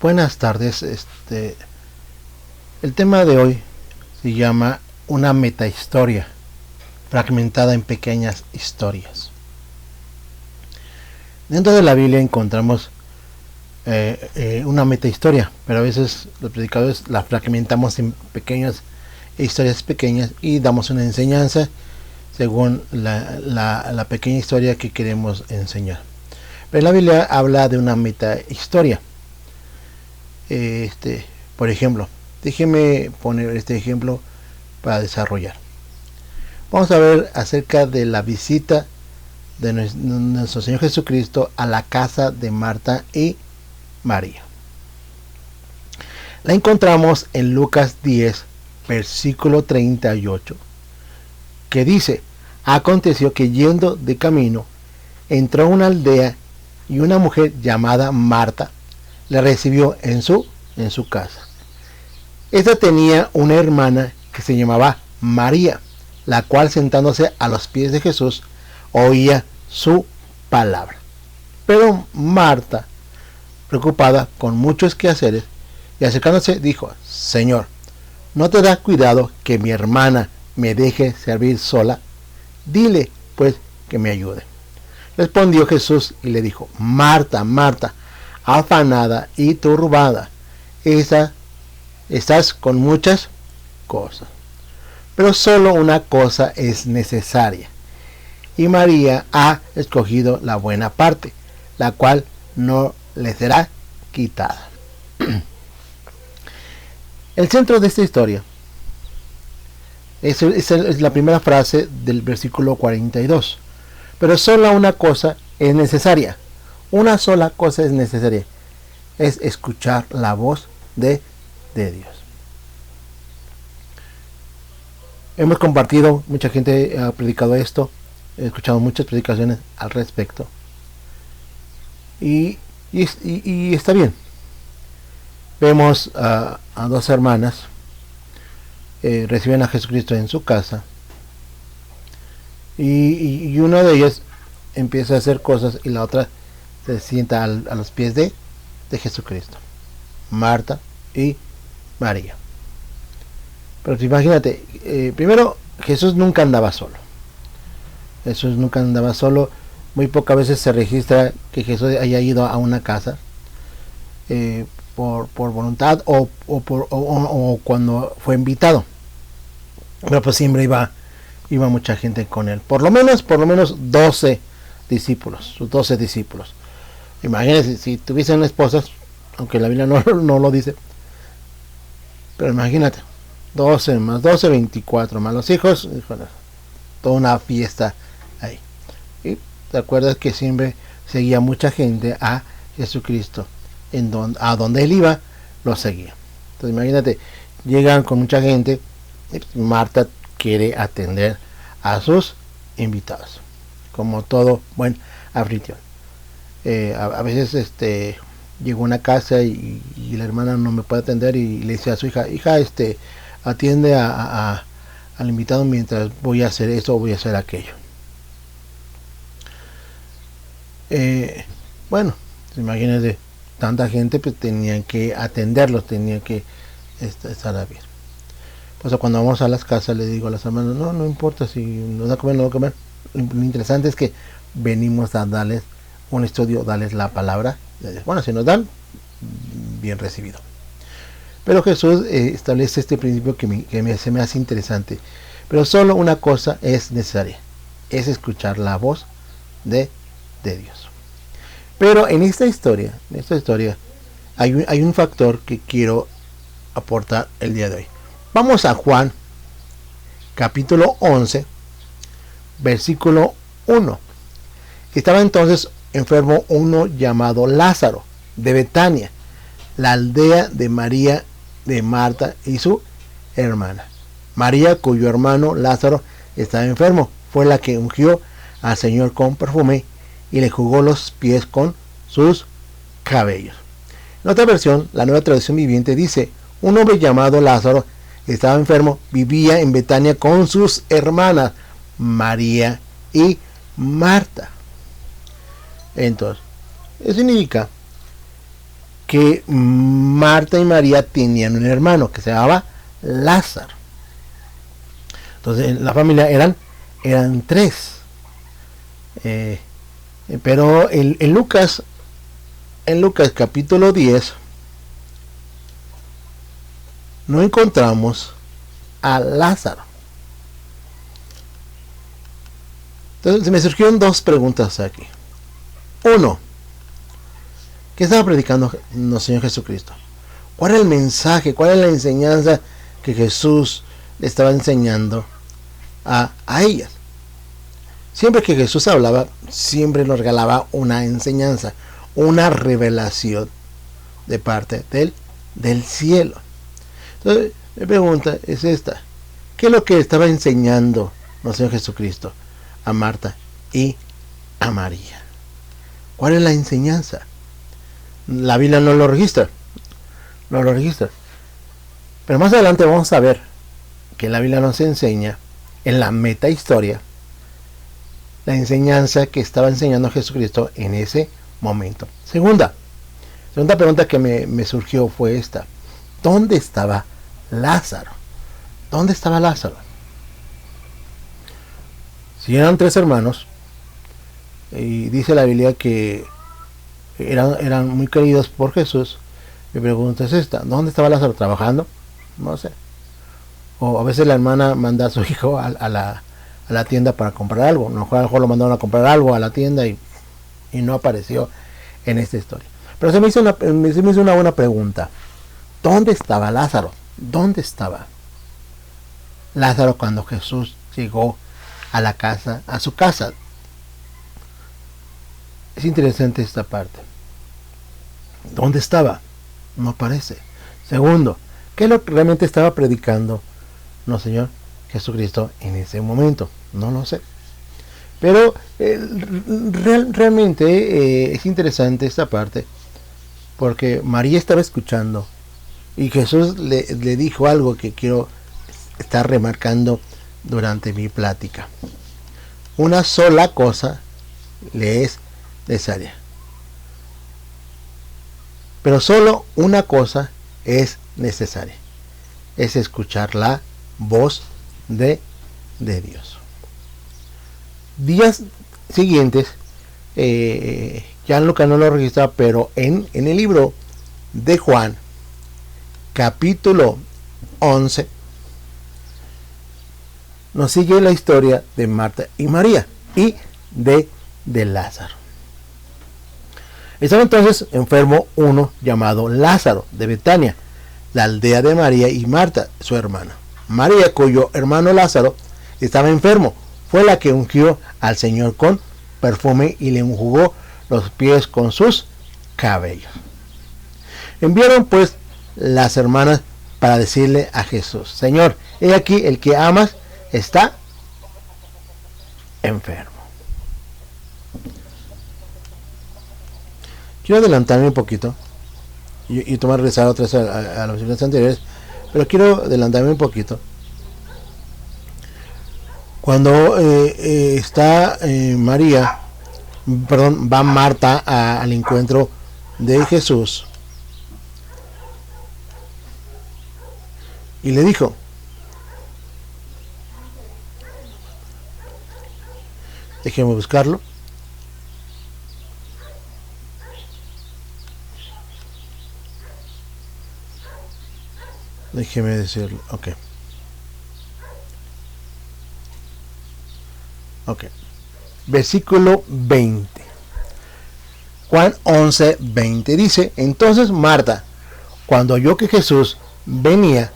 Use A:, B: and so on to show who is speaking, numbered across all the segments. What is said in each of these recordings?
A: Buenas tardes. El tema de hoy se llama una metahistoria fragmentada en pequeñas historias. Dentro de la Biblia encontramos una metahistoria, pero a veces los predicadores la fragmentamos en pequeñas historias pequeñas y damos una enseñanza según la pequeña historia que queremos enseñar. Pero la Biblia habla de una metahistoria. Por ejemplo, déjeme poner este ejemplo para desarrollar. Vamos a ver acerca de la visita de nuestro Señor Jesucristo a la casa de Marta y María. La encontramos en Lucas 10, versículo 38, que dice: aconteció que yendo de camino, entró a una aldea y una mujer llamada Marta le recibió en su casa. Esta tenía una hermana que se llamaba María, la cual sentándose a los pies de Jesús oía su palabra. Pero Marta, preocupada con muchos quehaceres, y acercándose dijo: Señor, ¿no te da cuidado que mi hermana me deje servir sola? Dile pues que me ayude. Respondió Jesús y le dijo: Marta, Marta, afanada y turbada, estás con muchas cosas, pero solo una cosa es necesaria, y María ha escogido la buena parte, la cual no le será quitada. El centro de esta historia es la primera frase del versículo 42. Pero solo una cosa es necesaria. Una sola cosa es necesaria. Es escuchar la voz de Dios. Hemos compartido, mucha gente ha predicado esto. He escuchado muchas predicaciones al respecto. Y está bien. Vemos a dos hermanas. Reciben a Jesucristo en su casa. Y una de ellas empieza a hacer cosas y la otra se sienta a los pies de Jesucristo. Marta y María. Pero imagínate, primero, Jesús nunca andaba solo. Jesús nunca andaba solo. Muy pocas veces se registra que Jesús haya ido a una casa por voluntad o cuando fue invitado. Pero pues siempre iba mucha gente con él. Por lo menos 12 discípulos. Sus 12 discípulos. Imagínense, si tuviesen esposas, aunque la Biblia no lo dice. Pero imagínate, 12 más 12, 24 más los hijos. Híjole, toda una fiesta ahí. Y te acuerdas que siempre seguía mucha gente a Jesucristo. A donde él iba, lo seguía. Entonces imagínate, llegan con mucha gente. Marta quiere atender a sus invitados, como todo buen anfitrión. A veces llegó a una casa y la hermana no me puede atender y le dice a su hija: atiende al invitado mientras voy a hacer esto o voy a hacer aquello. Bueno, imagínense, tanta gente, pues tenían que atenderlos, tenían que estar bien. Pues cuando vamos a las casas le digo a las hermanas: no importa si nos da a comer, no da a comer. Lo interesante es que venimos a darles un estudio, darles la palabra. Bueno, si nos dan, bien recibido. Pero Jesús establece este principio que se me hace interesante. Pero solo una cosa es necesaria: es escuchar la voz de Dios. Pero en esta historia hay un factor que quiero aportar el día de hoy. Vamos a Juan, capítulo 11, versículo 1. Estaba entonces enfermo uno llamado Lázaro, de Betania, la aldea de María, de Marta y su hermana. María, cuyo hermano Lázaro estaba enfermo, fue la que ungió al Señor con perfume y le jugó los pies con sus cabellos. En otra versión, la Nueva Traducción Viviente dice: un hombre llamado Lázaro estaba enfermo, vivía en Betania con sus hermanas María y Marta. Entonces, eso significa que Marta y María tenían un hermano que se llamaba Lázaro. Entonces en la familia eran 3. Pero en Lucas capítulo 10 no encontramos a Lázaro. Entonces me surgieron 2 preguntas aquí. 1, ¿qué estaba predicando nuestro Señor Jesucristo? ¿Cuál era el mensaje? ¿Cuál era la enseñanza que Jesús le estaba enseñando a ellas? Siempre que Jesús hablaba, siempre nos regalaba una enseñanza, una revelación de parte del cielo. Entonces, mi pregunta es esta: ¿qué es lo que estaba enseñando nuestro Señor Jesucristo a Marta y a María? ¿Cuál es la enseñanza? La Biblia no lo registra. Pero más adelante vamos a ver que la Biblia nos enseña, en la meta historia, la enseñanza que estaba enseñando Jesucristo en ese momento. Segunda pregunta que me surgió fue esta: ¿dónde estaba Lázaro? ¿Dónde estaba Lázaro? Si eran 3 hermanos, y dice la Biblia que eran muy queridos por Jesús, mi pregunta es esta: ¿dónde estaba Lázaro? ¿Trabajando? No sé. O a veces la hermana manda a su hijo a la tienda para comprar algo. A lo mejor lo mandaron a comprar algo a la tienda y no apareció en esta historia. Pero se me hizo una buena pregunta: ¿dónde estaba Lázaro? ¿Dónde estaba Lázaro cuando Jesús llegó a su casa? Es interesante esta parte. ¿Dónde estaba? No aparece. Segundo, ¿qué es lo que realmente estaba predicando nuestro Señor Jesucristo en ese momento? No lo sé. Pero realmente es interesante esta parte, porque María estaba escuchando y Jesús le dijo algo que quiero estar remarcando durante mi plática. Una sola cosa le es necesaria. Pero solo una cosa es necesaria: es escuchar la voz de Dios. Días siguientes, ya Lucas no lo registra, pero en el libro de Juan, capítulo 11, nos sigue la historia de Marta y María y de Lázaro. Estaba entonces enfermo uno llamado Lázaro de Betania, la aldea de María y Marta, su hermana. María, cuyo hermano Lázaro estaba enfermo, fue la que ungió al Señor con perfume y le enjugó los pies con sus cabellos. Enviaron pues las hermanas para decirle a Jesús: Señor, he aquí el que amas está enfermo. Quiero adelantarme un poquito y tomar regresar otra vez a las versiones anteriores, pero quiero adelantarme un poquito. Cuando está va Marta al encuentro de Jesús y le dijo: déjeme buscarlo. Déjeme decirlo. Ok. Versículo 20. Juan 11, 20 dice: entonces Marta, cuando oyó que Jesús venía,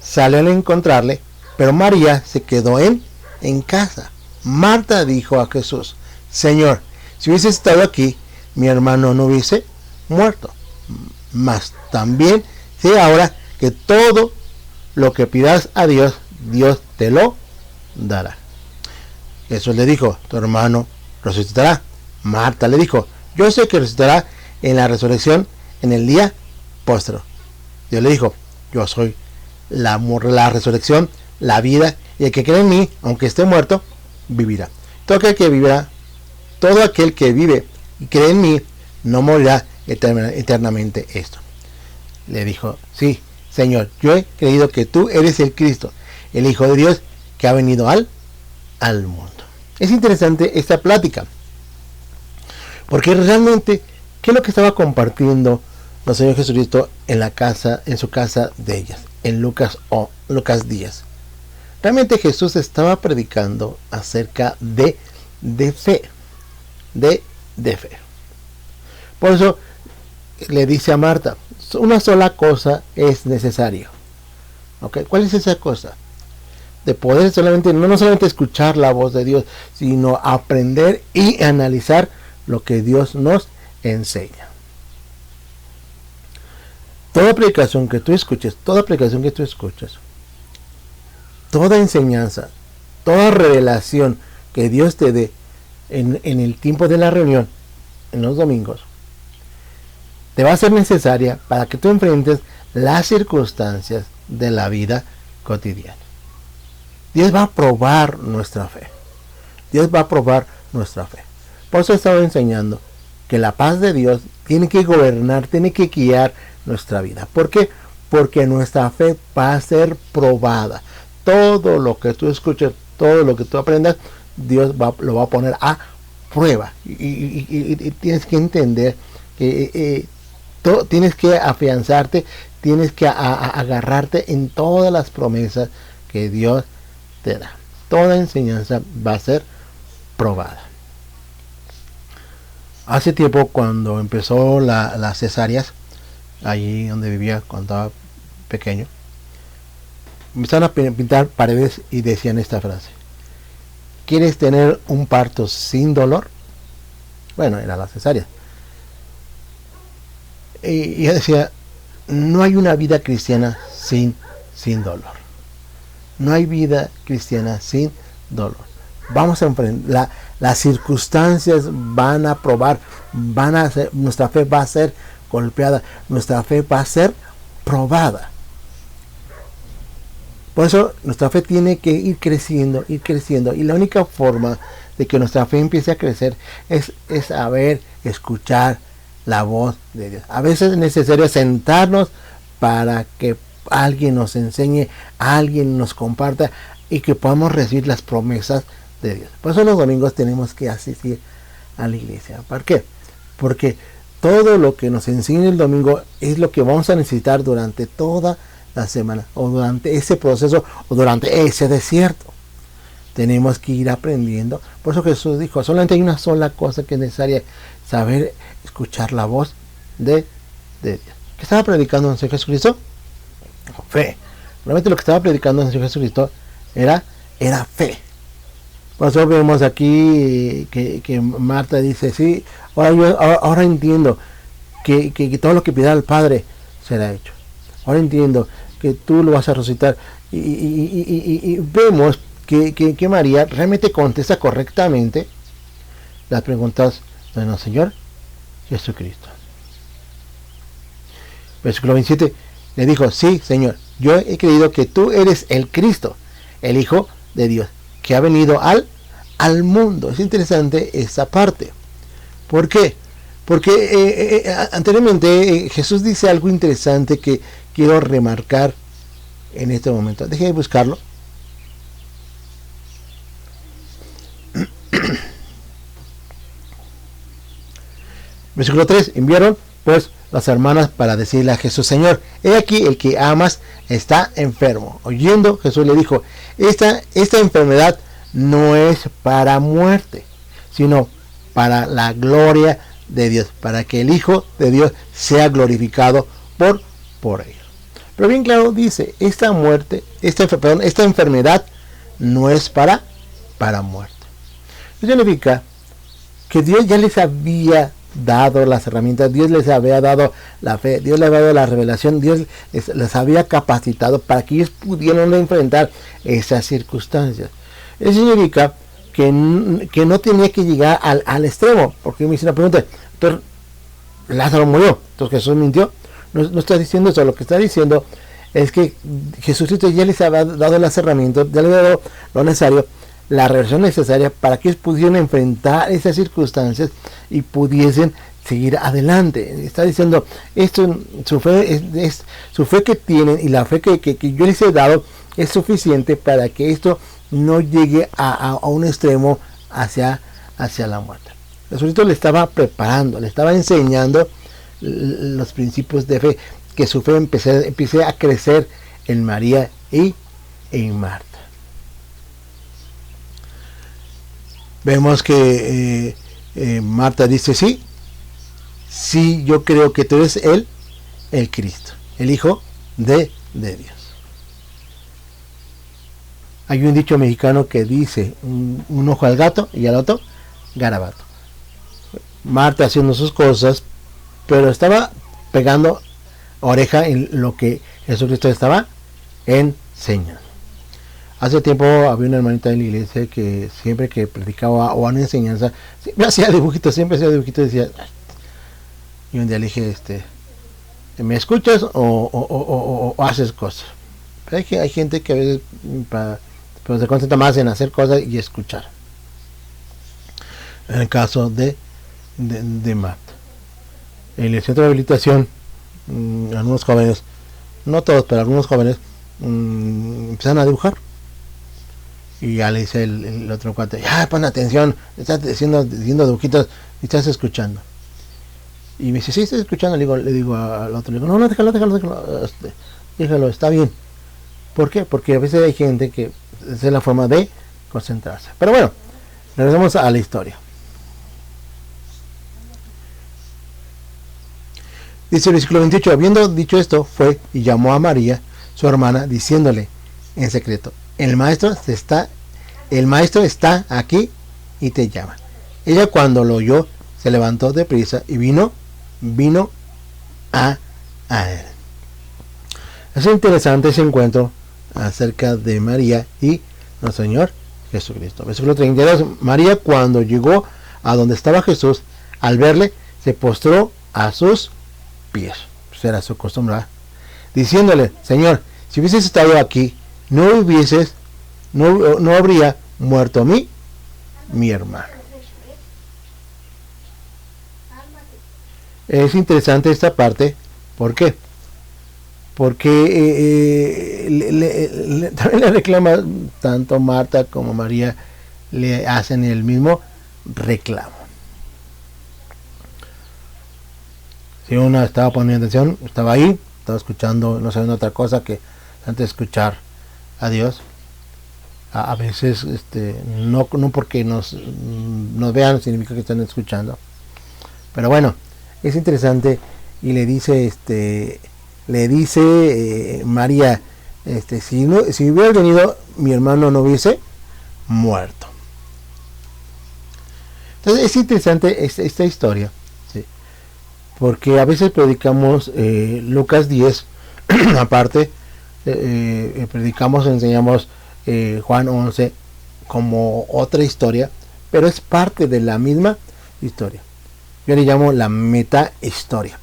A: salió a encontrarle, pero María se quedó en casa. Marta dijo a Jesús: Señor, si hubiese estado aquí, mi hermano no hubiese muerto. Mas también sé ahora que todo lo que pidas a Dios, Dios te lo dará. Jesús le dijo: tu hermano resucitará. Marta le dijo: yo sé que resucitará en la resurrección en el día póstrero. Dios le dijo: yo soy la resurrección, la vida, y el que cree en mí, aunque esté muerto, vivirá. Todo aquel que vive y cree en mí, no morirá eternamente esto. Le dijo, sí, Señor, yo he creído que tú eres el Cristo, el Hijo de Dios que ha venido al mundo. Es interesante esta plática, porque realmente, ¿qué es lo que estaba compartiendo el Señor Jesucristo en su casa de ellas, en Lucas 10? Realmente Jesús estaba predicando acerca de fe, de fe. Por eso le dice a Marta, una sola cosa es necesario. ¿Okay? ¿Cuál es esa cosa? De poder no solamente escuchar la voz de Dios, sino aprender y analizar lo que Dios nos enseña. Toda predicación que tú escuches, toda enseñanza, toda revelación que Dios te dé en el tiempo de la reunión, en los domingos, te va a ser necesaria para que tú enfrentes las circunstancias de la vida cotidiana. Dios va a probar nuestra fe. Por eso he estado enseñando que la paz de Dios tiene que gobernar, tiene que guiar nuestra vida. ¿Por qué? Porque nuestra fe va a ser probada. Todo lo que tú escuches, todo lo que tú aprendas, Dios lo va a poner a prueba. Y tienes que entender que tienes que afianzarte, tienes que agarrarte en todas las promesas que Dios te da. Toda enseñanza va a ser probada. Hace tiempo, cuando empezó las cesáreas, allí donde vivía cuando estaba pequeño, empezaron a pintar paredes y decían esta frase: ¿quieres tener un parto sin dolor? Bueno, era la cesárea. Y yo decía, no hay una vida cristiana sin dolor. No hay vida cristiana sin dolor. Vamos a enfrentar, las circunstancias van a probar, nuestra fe va a ser golpeada, nuestra fe va a ser probada. Por eso nuestra fe tiene que ir creciendo, y la única forma de que nuestra fe empiece a crecer es saber escuchar la voz de Dios. A veces es necesario sentarnos para que alguien nos enseñe, alguien nos comparta y que podamos recibir las promesas de Dios. Por eso los domingos tenemos que asistir a la iglesia. ¿Por qué? Porque todo lo que nos enseña el domingo es lo que vamos a necesitar durante toda la semana, o durante ese proceso, o durante ese desierto. Tenemos que ir aprendiendo. Por eso Jesús dijo, solamente hay una sola cosa que es necesaria: saber escuchar la voz de Dios. ¿Qué estaba predicando el Señor Jesucristo? Fe. Realmente lo que estaba predicando el Señor Jesucristo era fe. Por eso vemos aquí que Marta dice, sí, ahora entiendo que todo lo que pida al Padre será hecho. Ahora entiendo que tú lo vas a resucitar. Y vemos que María realmente contesta correctamente las preguntas de nuestro Señor Jesucristo. Versículo 27, le dijo, sí, Señor, yo he creído que tú eres el Cristo, el Hijo de Dios, que ha venido al mundo. Es interesante esta parte. ¿Por qué? Porque anteriormente Jesús dice algo interesante que quiero remarcar en este momento. Déjenme buscarlo. Versículo 3. Enviaron pues las hermanas para decirle a Jesús, Señor, he aquí el que amas está enfermo. Oyendo, Jesús le dijo, esta enfermedad no es para muerte, sino para la gloria de Dios, para que el Hijo de Dios sea glorificado por ellos. Pero bien claro dice, esta enfermedad no es para muerte. Eso significa que Dios ya les había dado las herramientas, Dios les había dado la fe, Dios les había dado la revelación, Dios les había capacitado para que ellos pudieran enfrentar esas circunstancias. Eso significa que no tenía que llegar al extremo, porque me hice una pregunta, entonces Lázaro murió, entonces Jesús mintió. No está diciendo eso, lo que está diciendo es que Jesucristo ya les había dado las herramientas, ya les había dado lo necesario, la revelación necesaria para que ellos pudieran enfrentar esas circunstancias y pudiesen seguir adelante. Está diciendo, esto, su fe que tienen y la fe que yo les he dado es suficiente para que esto no llegue a un extremo hacia la muerte. Jesucristo le estaba preparando, le estaba enseñando los principios de fe, que su fe empiece a crecer en María y en Marta. Vemos que Marta dice, sí, yo creo que tú eres el Cristo, el Hijo de Dios. Hay un dicho mexicano que dice, un ojo al gato y al otro garabato. Marta haciendo sus cosas, pero estaba pegando oreja en lo que Jesucristo estaba enseñando. Hace tiempo había una hermanita en la iglesia que siempre que predicaba o una enseñanza, siempre hacía dibujitos y decía, y un día le dije, ¿me escuchas o haces cosas? Pero hay gente que a veces pero se concentra más en hacer cosas y escuchar. En el caso de Marta. En el centro de rehabilitación, algunos jóvenes, no todos, pero algunos jóvenes, empiezan a dibujar. Y ya le dice el otro cuate, ya pon atención, estás diciendo dibujitos y estás escuchando. Y me dice, sí, estoy escuchando. Le digo al otro, no, déjalo, está bien. ¿Por qué? Porque a veces hay gente que esa es la forma de concentrarse. Pero bueno, regresamos a la historia. Dice el versículo 28, habiendo dicho esto, fue y llamó a María, su hermana, diciéndole en secreto, el maestro está aquí y te llama. Ella, cuando lo oyó, se levantó deprisa y vino a él. Es interesante ese encuentro acerca de María y nuestro Señor Jesucristo. Versículo 32, María, cuando llegó a donde estaba Jesús, al verle, se postró a sus pies. Pues era su costumbre, diciéndole, Señor, si hubieses estado aquí, no habría muerto mi hermano. Es interesante esta parte. ¿Por qué? Porque también le reclama, tanto Marta como María le hacen el mismo reclamo. Si una estaba poniendo atención, estaba ahí, estaba escuchando, no sabiendo otra cosa que antes de escuchar a Dios. A veces no porque nos vean significa que están escuchando. Pero bueno, es interesante. Y le dice María, si hubiera venido mi hermano no hubiese muerto. Entonces es interesante esta historia, ¿sí? Porque a veces predicamos Lucas 10 aparte, predicamos, enseñamos Juan 11 como otra historia, pero es parte de la misma historia. Yo le llamo la meta historia.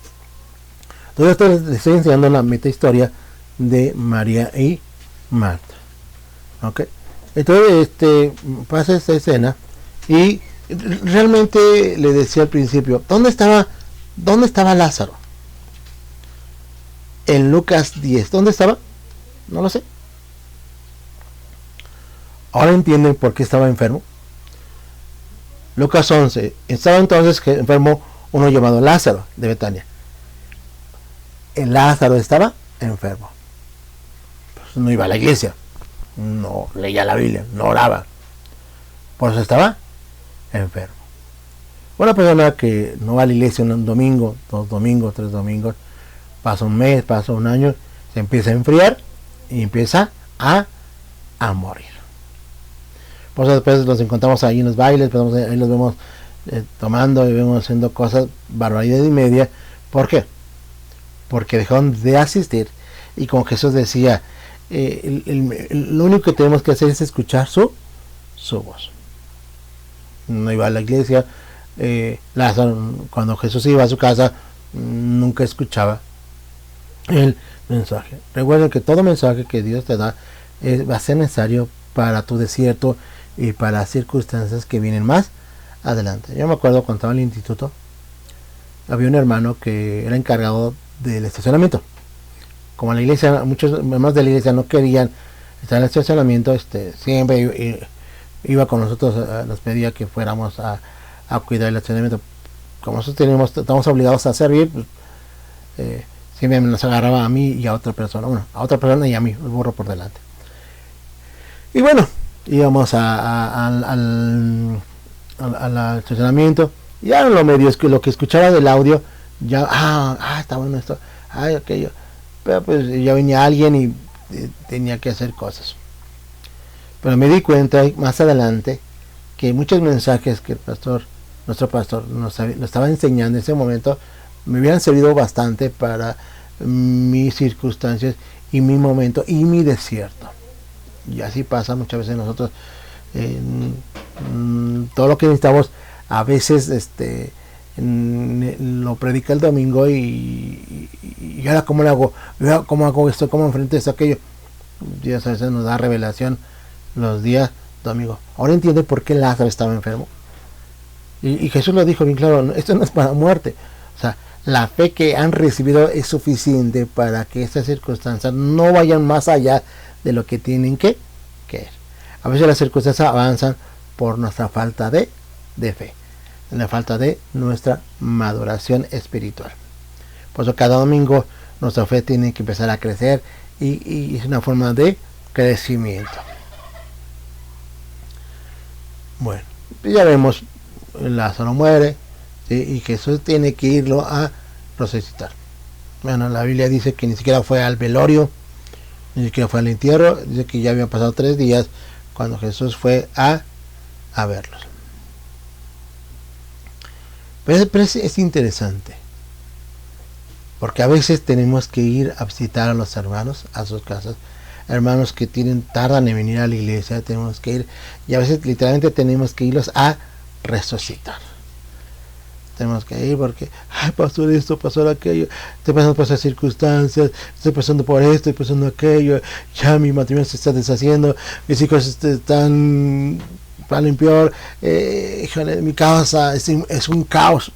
A: Entonces les estoy enseñando la meta historia de María y Marta. ¿Ok? Entonces pasa esta escena y realmente le decía al principio, ¿dónde estaba Lázaro? En Lucas 10, ¿dónde estaba? No lo sé. Ahora entienden por qué estaba enfermo. Lucas 11, estaba entonces enfermo uno llamado Lázaro de Betania. El Lázaro estaba enfermo. Pues no iba a la iglesia, no leía la Biblia, no oraba. Por eso estaba enfermo. Una persona que no va a la iglesia un domingo, 2 domingos, 3 domingos, pasa un mes, pasa un año, se empieza a enfriar y empieza a morir. Por eso después los encontramos ahí en los bailes, ahí los vemos tomando y vemos haciendo cosas, barbaridad y media. ¿Por qué? Porque dejaron de asistir. Y como Jesús decía, lo único que tenemos que hacer es escuchar su voz. No iba a la iglesia. Lázaro, cuando Jesús iba a su casa, nunca escuchaba el mensaje. Recuerden que todo mensaje que Dios te da va a ser necesario para tu desierto y para circunstancias que vienen más adelante. Yo me acuerdo cuando estaba en el instituto, había un hermano que era encargado del estacionamiento. Como la iglesia, muchos hermanos de la iglesia no querían estar en el estacionamiento, siempre iba con nosotros, nos pedía que fuéramos a cuidar el estacionamiento. Como nosotros estamos obligados a servir, pues, siempre nos agarraba a mí y a otra persona, a otra persona y a mí, el burro por delante. Y bueno, íbamos al estacionamiento, y ya en lo medio es que lo que escuchaba del audio, ya, está bueno esto, aquello, pero pues ya venía alguien y tenía que hacer cosas. Pero me di cuenta más adelante que muchos mensajes que nuestro pastor nos estaba enseñando en ese momento, me hubieran servido bastante para mis circunstancias y mi momento y mi desierto. Y así pasa muchas veces nosotros, todo lo que necesitamos a veces lo predica el domingo y ahora cómo le hago, cómo hago esto, cómo enfrento esto, aquello. Dios a veces nos da revelación los días domingo. Ahora entiende por qué Lázaro estaba enfermo. Y Jesús lo dijo bien claro, esto no es para muerte. O sea, la fe que han recibido es suficiente para que estas circunstancias no vayan más allá de lo que tienen que ir. A veces las circunstancias avanzan por nuestra falta de fe, la falta de nuestra maduración espiritual. Por eso cada domingo nuestra fe tiene que empezar a crecer y es una forma de crecimiento. Bueno, ya vemos, Lázaro muere, ¿sí? Y Jesús tiene que irlo a resucitar. Bueno, la Biblia dice que ni siquiera fue al velorio, ni siquiera fue al entierro, dice que ya habían pasado 3 días cuando Jesús fue a verlos. Pero es interesante, porque a veces tenemos que ir a visitar a los hermanos a sus casas, hermanos que tardan en venir a la iglesia, tenemos que ir, y a veces literalmente tenemos que irlos a resucitar. Tenemos que ir porque, pasó esto, pasó aquello, estoy pasando por esas circunstancias, estoy pasando por esto, estoy pasando aquello, ya mi matrimonio se está deshaciendo, mis hijos están en peor, mi casa es un caos.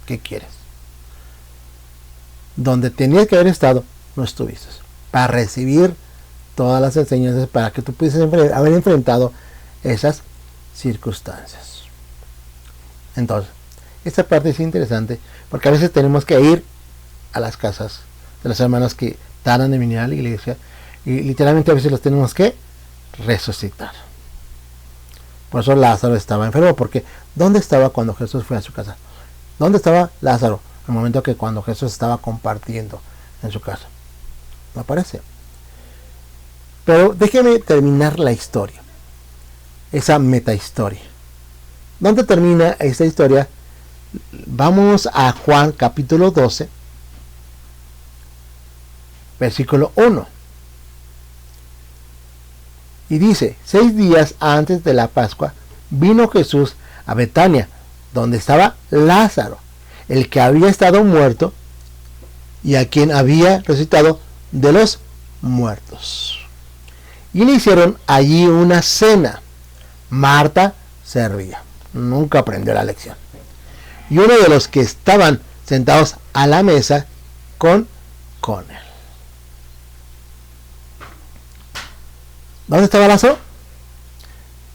A: ¿Qué quieres? Donde tenías que haber estado, no estuviste, para recibir todas las enseñanzas, para que tú pudieses haber enfrentado esas circunstancias. Entonces, esta parte es interesante, porque a veces tenemos que ir a las casas de las hermanas que tardan en venir a la iglesia, y literalmente a veces los tenemos que resucitar. Por eso Lázaro estaba enfermo, porque ¿dónde estaba cuando Jesús fue a su casa? ¿Dónde estaba Lázaro? En el momento que cuando Jesús estaba compartiendo en su casa. No aparece. Pero déjeme terminar la historia. Esa metahistoria. ¿Dónde termina esta historia? Vamos a Juan capítulo 12, versículo 1. Y dice, 6 días antes de la Pascua, vino Jesús a Betania, donde estaba Lázaro, el que había estado muerto y a quien había resucitado de los muertos. Y le hicieron allí una cena. Marta servía. Nunca aprendió la lección. Y uno de los que estaban sentados a la mesa con él. ¿Dónde estaba Lázaro?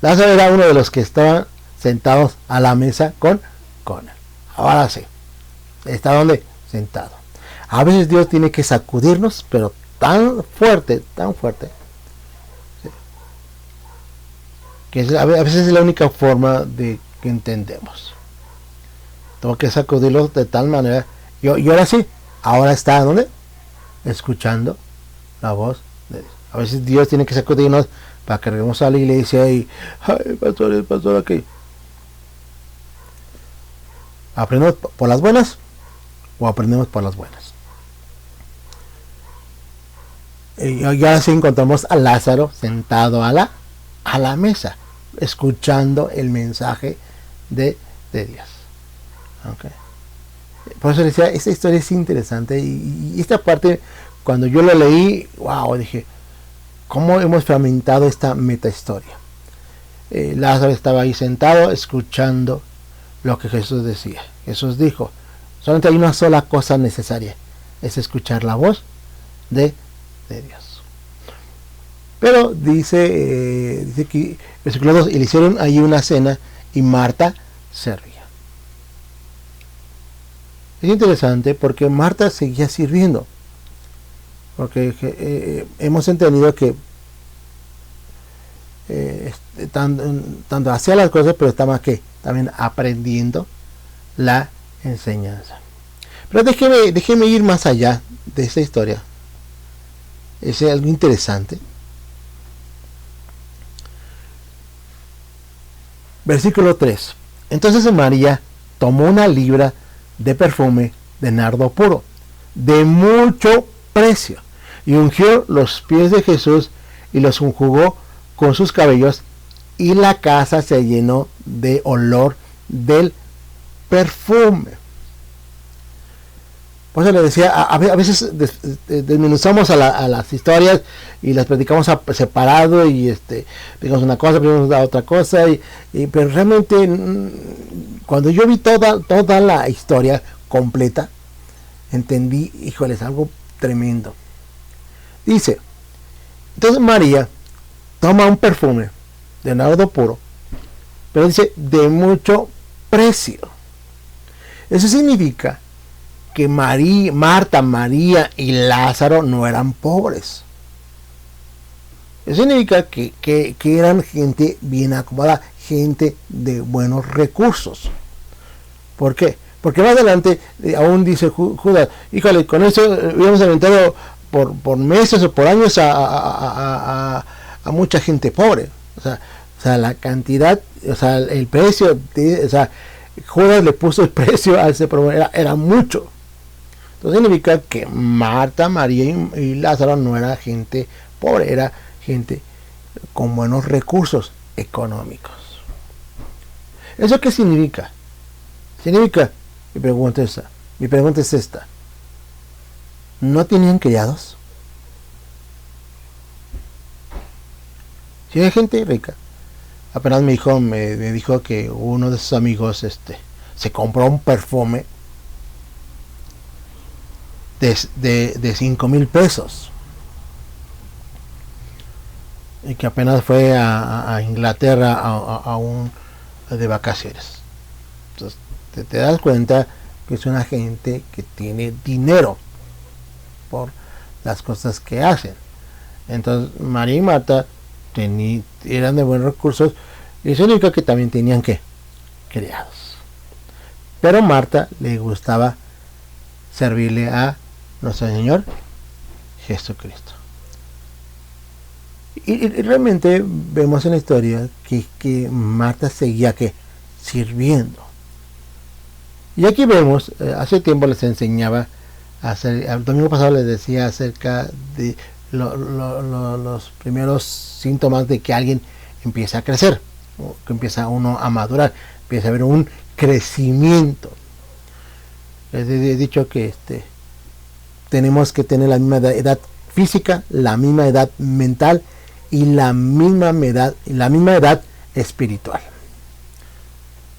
A: Lázaro era uno de los que estaban sentados a la mesa con él. Ahora sí. ¿Está dónde? Sentado. A veces Dios tiene que sacudirnos, pero tan fuerte, ¿sí? Que a veces es la única forma de que entendemos. Tengo que sacudirlos de tal manera. Y ahora sí, ahora está ¿dónde? Escuchando la voz de Dios. A veces Dios tiene que sacudirnos para que regresemos a la iglesia y pastor aquí. ¿Aprendemos por las buenas o aprendemos por las buenas? Y ahora sí encontramos a Lázaro sentado a la mesa, escuchando el mensaje de Dios. Okay. Por eso decía, esta historia es interesante y esta parte, cuando yo lo leí, wow, dije, ¿cómo hemos fragmentado esta metahistoria? Lázaro estaba ahí sentado, escuchando lo que Jesús decía. Jesús dijo, solamente hay una sola cosa necesaria, es escuchar la voz de Dios. Pero dice que, versículo 2, y le hicieron ahí una cena y Marta servía. Es interesante porque Marta seguía sirviendo. Porque hemos entendido que tanto hacía las cosas, pero estaba también aprendiendo la enseñanza. Pero déjeme ir más allá de esta historia. Es algo interesante. Versículo 3. Entonces María tomó una libra de perfume de nardo puro, de mucho precio, y ungió los pies de Jesús y los enjugó con sus cabellos, y la casa se llenó de olor del perfume. Por eso le decía, a veces desmenuzamos a las historias y las predicamos separado, y digamos una cosa, primero otra cosa, pero realmente cuando yo vi toda la historia completa, entendí, híjole, es algo tremendo. Dice, entonces María toma un perfume de nardo puro, pero dice de mucho precio. Eso significa que Marta, María y Lázaro no eran pobres. Eso significa que eran gente bien acomodada, gente de buenos recursos. ¿Por qué? Porque más adelante aún dice Judas, híjole, con eso habíamos aventado por meses o por años a mucha gente pobre. O sea, la cantidad, o sea, el precio, Judas le puso el precio a ese problema, era mucho. Entonces significa que Marta, María y Lázaro no era gente pobre, era gente con buenos recursos económicos. ¿Eso qué significa? Significa, mi pregunta es esta: ¿no tenían criados? Si hay gente rica. Apenas mi hijo me dijo que uno de sus amigos se compró un perfume de 5,000 pesos, y que apenas fue a Inglaterra de vacaciones. Entonces te das cuenta que es una gente que tiene dinero por las cosas que hacen. Entonces María y Marta eran de buenos recursos, y eso significa que también tenían criados. Pero Marta le gustaba servirle a nuestro Señor Jesucristo. Y realmente vemos en la historia que Marta seguía sirviendo. Y aquí vemos, hace tiempo les enseñaba el domingo pasado les decía acerca de los primeros síntomas de que alguien empieza a crecer, que empieza uno a madurar, empieza a haber un crecimiento. Les he dicho que tenemos que tener la misma edad física, la misma edad mental y la misma edad espiritual.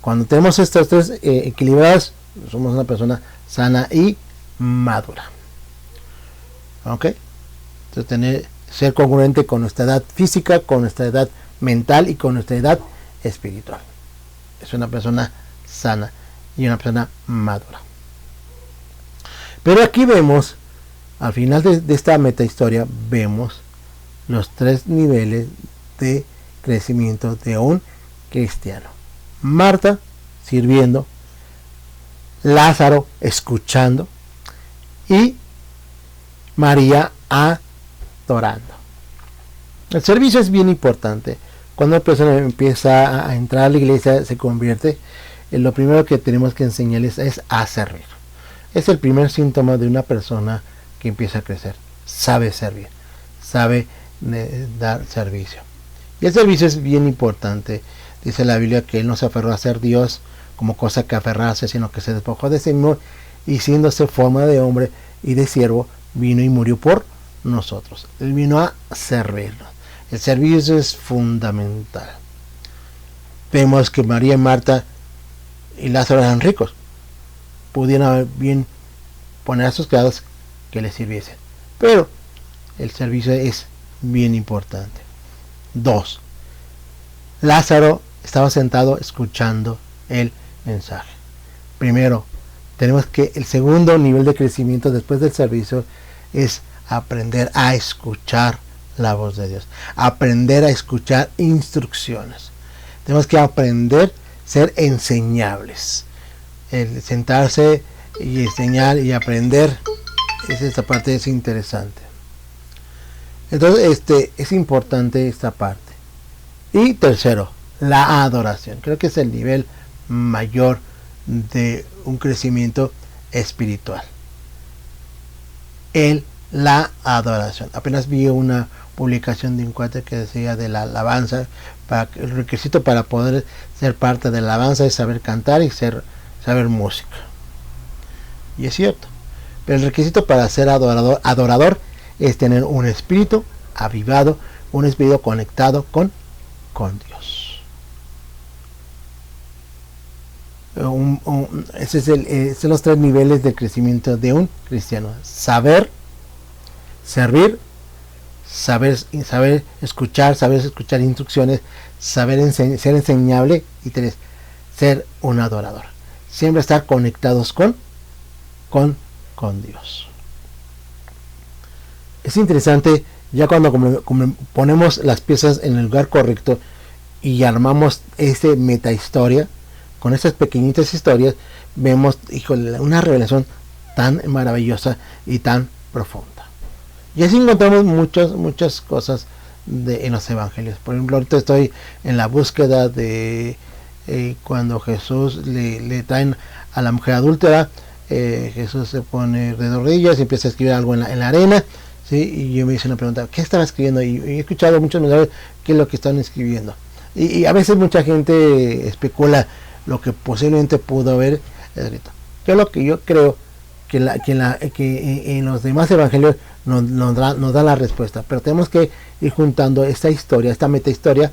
A: Cuando tenemos estas tres equilibradas, somos una persona sana y madura. ¿Ok? Entonces ser congruente con nuestra edad física, con nuestra edad mental y con nuestra edad espiritual. Es una persona sana y una persona madura. Pero aquí vemos, al final de esta metahistoria, vemos los tres niveles de crecimiento de un cristiano. Marta sirviendo, Lázaro escuchando y María adorando. El servicio es bien importante. Cuando una persona empieza a entrar a la iglesia, se convierte, lo primero que tenemos que enseñarles es a servir. Es el primer síntoma de una persona que empieza a crecer. Sabe servir, sabe dar servicio. Y el servicio es bien importante. Dice la Biblia que él no se aferró a ser Dios como cosa que aferrarse, sino que se despojó de sí mismo, y siéndose forma de hombre y de siervo, vino y murió por nosotros. Él vino a servirnos. El servicio es fundamental. Vemos que María y Marta y Lázaro eran ricos, pudieran bien poner a sus criados que les sirviesen. Pero el servicio es bien importante. 2. Lázaro estaba sentado escuchando el mensaje. Primero, tenemos que el segundo nivel de crecimiento después del servicio es aprender a escuchar la voz de Dios, aprender a escuchar instrucciones. Tenemos que aprender a ser enseñables. El sentarse y enseñar y aprender, esta parte es interesante. Entonces, es importante esta parte. Y tercero, la adoración. Creo que es el nivel mayor de un crecimiento espiritual. La adoración. Apenas vi una publicación de un cuate que decía de la alabanza, el requisito para poder ser parte de la alabanza es saber cantar y saber música. Y es cierto. Pero el requisito para ser adorador es tener un espíritu avivado, un espíritu conectado con Dios. Esos son los 3 niveles de crecimiento de un cristiano: saber servir, saber escuchar instrucciones, ser enseñable, y 3, ser un adorador. Siempre estar conectados con Dios. Es interesante ya cuando ponemos las piezas en el lugar correcto y armamos meta historia. Con estas pequeñitas historias vemos, una revelación tan maravillosa y tan profunda. Y así encontramos muchas cosas en los evangelios. Por ejemplo, ahorita estoy en la búsqueda de cuando Jesús le traen a la mujer adúltera. Jesús se pone de rodillas y empieza a escribir algo en la arena, ¿sí? Y yo me hice una pregunta: ¿qué estaba escribiendo? Y he escuchado muchos mensajes, ¿qué es lo que están escribiendo? Y a veces mucha gente especula lo que posiblemente pudo haber escrito. Yo creo que en los demás evangelios nos da la respuesta, pero tenemos que ir juntando esta historia, esta meta historia,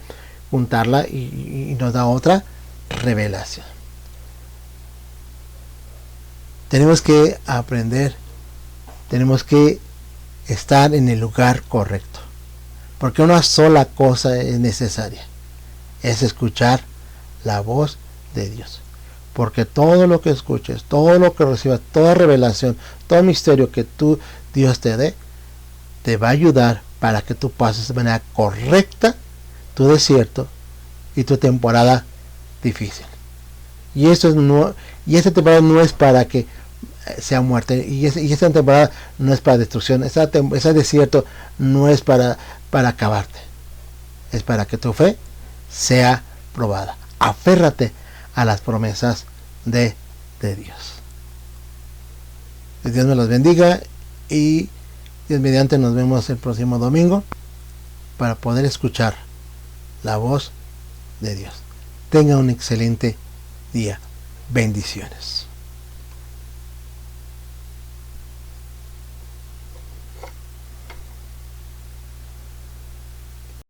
A: juntarla y nos da otra revelación. Tenemos que aprender, tenemos que estar en el lugar correcto, porque una sola cosa es necesaria: es escuchar la voz de Dios. Porque todo lo que escuches, todo lo que recibas, toda revelación, todo misterio que Dios te dé, te va a ayudar para que tú pases de manera correcta tu desierto y tu temporada difícil. Y esta temporada no es para que sea muerte, y esta temporada no es para destrucción. Ese desierto no es para acabarte, es para que tu fe sea probada. Aférrate a las promesas de Dios. Dios me los bendiga, y Dios mediante nos vemos el próximo domingo para poder escuchar la voz de Dios. Tenga un excelente día. Bendiciones.